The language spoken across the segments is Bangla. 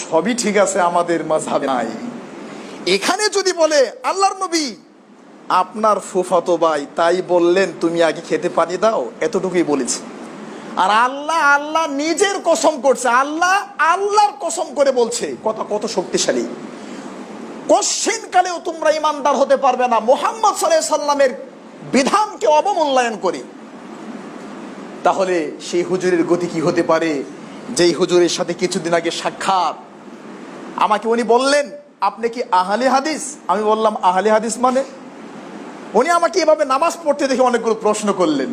সবই ঠিক আছে, আমাদের মাযহাবে নাই। এখানে যদি বলে আল্লাহর নবী আপনার ফুফাতো ভাই তাই বললেন তুমি আগে খেতে পানি দাও, এতটুকুই বলেছে। আর আল্লাহ আল্লাহ নিজের কসম করছে, আল্লাহ আল্লাহর কসম করে বলছে, কথা কত শক্তিশালী। কোশ্চিন কালেও তোমরা ইমানদার হতে পারবে না মুহাম্মদ সাল্লাল্লাহু আলাইহি সাল্লামের বিধানকে অবমূল্যায়ন করে। তাহলে সেই হুজুরের গতি কি হতে পারে? যেই হুজুরের সাথে কিছুদিন আগে সাক্ষাৎ, আমাকে উনি বললেন আপনি কি আহলে হাদিস? আমি বললাম আহলে হাদিস মানে? উনি আমাকে এভাবে নামাজ পড়তে দেখে অনেকগুলো প্রশ্ন করলেন।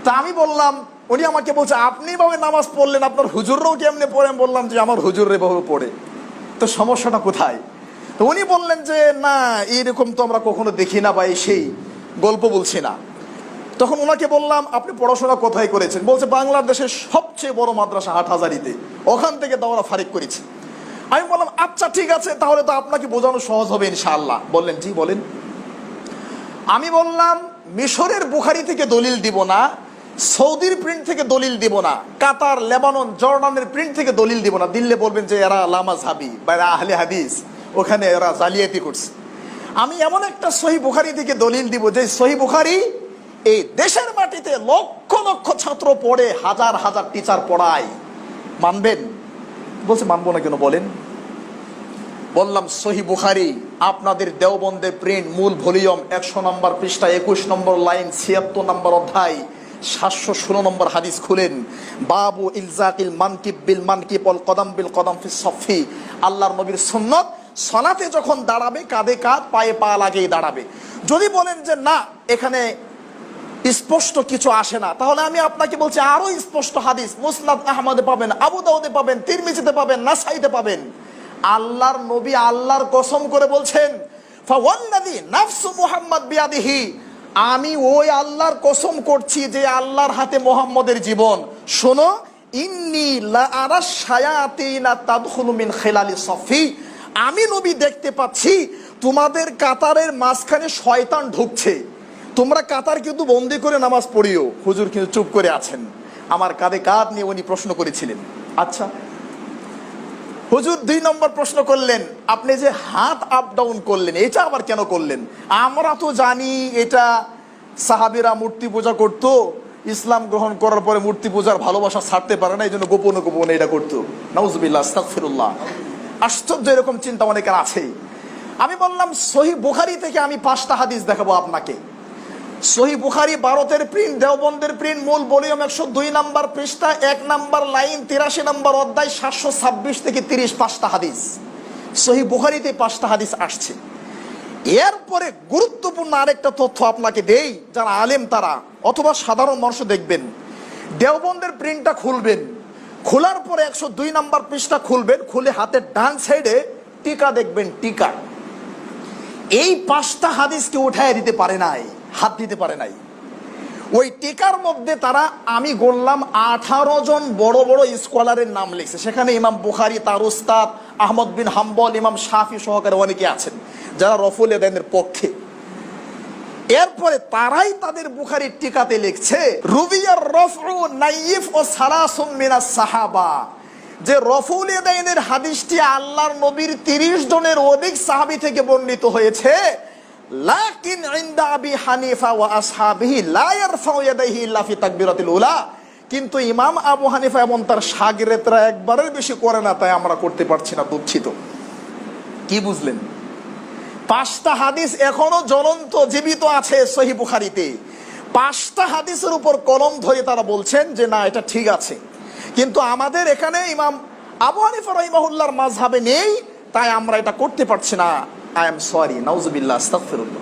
তা আমি বললাম, উনি আমাকে বলছে আপনি এভাবে নামাজ পড়লেন, আপনার হুজুররাও কেমনে পড়ে? আমি বললাম যে আমার হুজুর এভাবে পড়ে। তো সমস্যাটা কোথায়? তো উনি বললেন যে না, এইরকম তো আমরা কখনো দেখি না, বা সেই গল্প বলছি না। তখন ওনাকে বললাম আপনি পড়াশোনা কোথায় করেছেন? বলছে বাংলাদেশের সবচেয়ে বড় মাদ্রাসা হাটহাজারীতে, ওখান থেকে দাওরা ফারিক করেছি। আমি বললাম আচ্ছা ঠিক আছে, তাহলে তো আপনাকে বোঝানো সহজ হবে ইনশাআল্লাহ। বললেন জি বলেন। আমি বললাম মিশরের বুখারি থেকে দলিল দিব না, সৌদির প্রিন্ট থেকে দলিল দিব না, কাতার, লেবানন, জর্ডানের প্রিন্ট থেকে দলিল দিব না। দিল্লে বলবেন যে এরা লামাযহাবী বা এরা আহলে হাদিস, ওখানে এরা জালিয়াতি করছে। আমি এমন একটা সহিহ বুখারী থেকে দলিল দিব যে সহিহ বুখারী এই দেশের মাটিতে লক্ষ লক্ষ ছাত্র পড়ে, হাজার হাজার টিচার পড়ায়। মানবেন? বলছে মানবো না কেন বলেন। বললাম সহিহ বুখারী আপনাদের দেওবন্দের প্রিন্ট, মূল ভলিউম 100 নম্বর পৃষ্ঠা, 21 নম্বর লাইন, 76 নম্বর অধ্যায়, 716 নম্বর হাদিস খুলেন। বাবু ইলজাকিল মানকিব বিল মানকিব ওয়াল কদম বিল কদম ফিস সফি। আল্লাহর নবীর সুন্নাত সালাতে যখন দাঁড়াবে কাঁধে কাঁধ, পায়ে পা লাগিয়ে দাঁড়াবে। যদি বলেন যে না এখানে স্পষ্ট কিছু আসে না, তাহলে আমি আপনাকে বলছি আরো স্পষ্ট হাদিস মুসনাদ আহমদে পাবেন, আবু দাউদে পাবেন, তিরমিজিতে পাবেন, নাসাইতে পাবেন। আল্লাহর নবী আল্লাহর কসম করে বলছেন ফাওয়াল্লাযী নাফসু মুহাম্মদ বিয়াদিহি, আমি ওই আল্লাহর কসম করছি যে আল্লাহর হাতে মুহাম্মদের জীবন। শোনো, ইন্নী লা আরা শায়াতিনা তাদখুলু মিন খিলালি সফি, আমি নবী দেখতে পাচ্ছি তোমাদের কাতারের মাঝখানে শয়তান ঢুকছে। তোমরা কাতার কিন্তু বন্দি করে নামাজ পড়িও। হুজুর কিন্তু চুপ করে আছেন। আমার কাঁধে কাঁধ নিয়ে উনি প্রশ্ন করেছিলেন। আচ্ছা হুজুর 2 নম্বর প্রশ্ন করলেন, আপনি যে হাত আপ ডাউন করলেন এটা আবার কেন করলেন? আমরা তো জানি এটা সাহাবীরা মূর্তি পূজা করতো, ইসলাম গ্রহণ করার পরে মূর্তি পূজার ভালোবাসা ছাড়তে পারে না, এই জন্য গোপনে গোপনে এটা করতো। নাউজুবিল্লাহ, আস্তাগফিরুল্লাহ। আশ্চর্য, এরকম চিন্তা অনেকের আছে। আমি বললাম সহিহ বুখারী থেকে আমি 5টা হাদিস দেখাবো আপনাকে। সহিহ বুখারী ভারতের প্রিন্ট, দেওবন্দের প্রিন্ট, মূল ভলিউম 102 নম্বর পৃষ্ঠা, 1 নম্বর লাইন, 83 নম্বর অধ্যায়, 726 থেকে 30, 5টা হাদিস। সহিহ বুখারীতে 5টা হাদিস আসছে। এরপরে গুরুত্বপূর্ণ আরেকটা তথ্য আপনাকে দেই, যারা আলেম তারা অথবা সাধারণ মানুষ দেখবেন। দেওবন্দের প্রিন্টটা খুলবেন, খোলার পরে 102 নম্বর পৃষ্ঠা খুলবেন, খুলে হাতের ডান সাইডে টিকা দেখবেন, টিকা। এই 5টা হাদিসকে উঠায় দিতে পারে নাই, হাত দিতে পারে নাই। ওই টিকার মধ্যে তারা, আমি গণলাম 18 জন বড় বড় স্কলারের নাম লিখছে। সেখানে ইমাম বুখারী, তার উস্তাদ আহমদ বিন হাম্বল, ইমাম শাফি সহকারে অনেকে আছেন যারা রফুল ইয়াদাইনের পক্ষে। এরপরে তারাই তাদের বুখারীর টিকাতে লিখছে রুবিয়ার রফউ নাইফ ও সালাসুম মিনাস সাহাবা, যে রফুল ইয়াদাইনের হাদিসটি আল্লাহর নবীর 30 জনের অধিক সাহাবী থেকে বর্ণিত হয়েছে। লাকিন ইনদা আবি হানিফা ওয়া আসহাবিহি লা ইয়ারফাউ ইয়াদাইহি ইল্লা ফি তাকবীরাতিল উলা, কিন্তু ইমাম আবু হানিফা এবং তার শাগিরদরা একবারের বেশি করে না, তাই আমরা করতে পারছি না, দুঃখিত। কি বুঝলেন? 5টা হাদিস এখনো জ্বলন্ত জীবিত আছে সহিহ বুখারীতে। 5টা হাদিসের উপর কলম ধরে তারা বলছেন যে না এটা ঠিক আছে, কিন্তু আমাদের এখানে ইমাম আবু হানিফা রাহিমাহুল্লাহর মাযহাবে নেই, তাই আমরা এটা করতে পারছি না। আই এম সরি, নাউজুবিল্লাহ, আস্তাগফিরুল্লাহ।